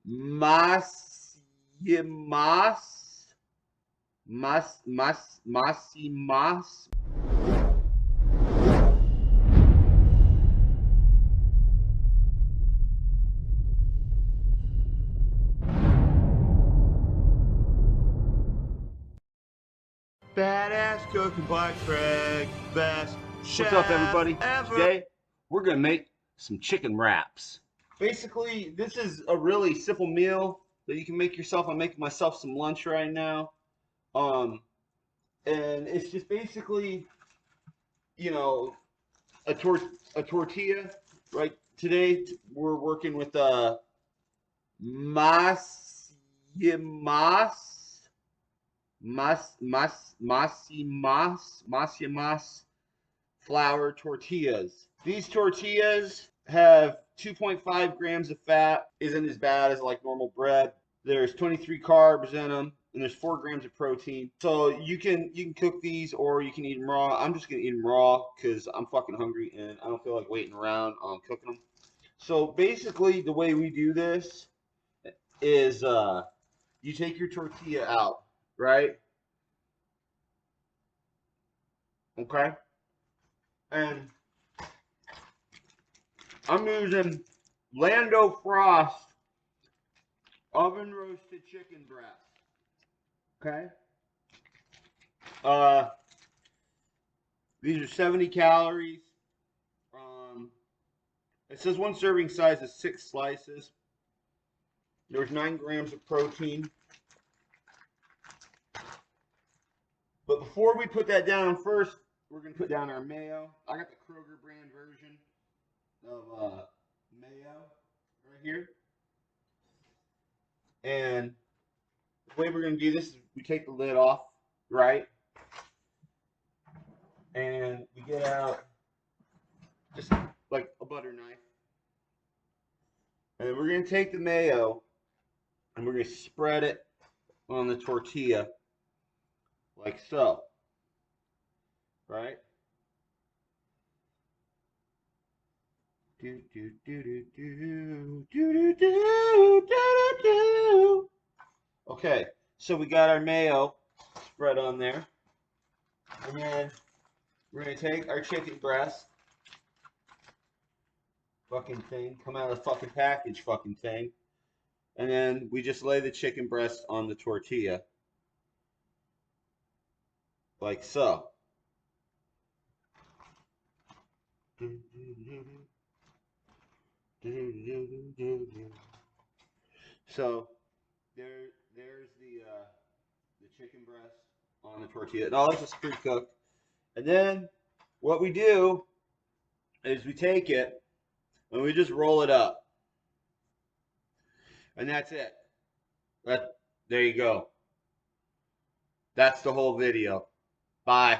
Mas, mas, mas. Badass cooking by Craig, best chef. What's up, everybody? Ever. Today we're gonna make some chicken wraps. Basically, this is a really simple meal that you can make yourself. I'm making myself some lunch right now, and it's just basically, you know, a tortilla. Right today we're working with mas mas flour tortillas. These tortillas have 2.5 grams of fat. Isn't as bad as like normal bread. There's 23 carbs in them, and there's 4 grams of protein. So you can cook these, or you can eat them raw. I'm just gonna eat them raw because I'm fucking hungry and I don't feel like waiting around on cooking them. So basically, the way we do this is you take your tortilla out, right? Okay. And I'm using Lando Frost oven roasted chicken breast. Okay. These are 70 calories. It says one serving size is 6 slices. There's 9 grams of protein. But before we put that down, first we're going to put down our mayo. I got the Kroger brand version of mayo right here. And the way we're going to do this is we take the lid off, right? And we get out just like a butter knife. And then we're going to take the mayo and we're going to spread it on the tortilla like so. Right? Okay, so we got our mayo spread on there. And then we're going to take our chicken breast fucking thing, come out of the fucking package fucking thing. And then we just lay the chicken breast on the tortilla. Like so. So there's the chicken breast on the tortilla. No, that's just pre-cooked. And then what we do is we take it and we just roll it up. And that's it. There you go. That's the whole video. Bye.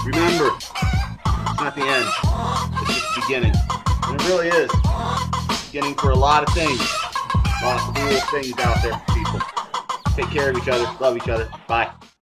Remember, it's not the end. It's just the beginning. And it really is. Beginning for a lot of things. A lot of cool things out there for people. Take care of each other. Love each other. Bye.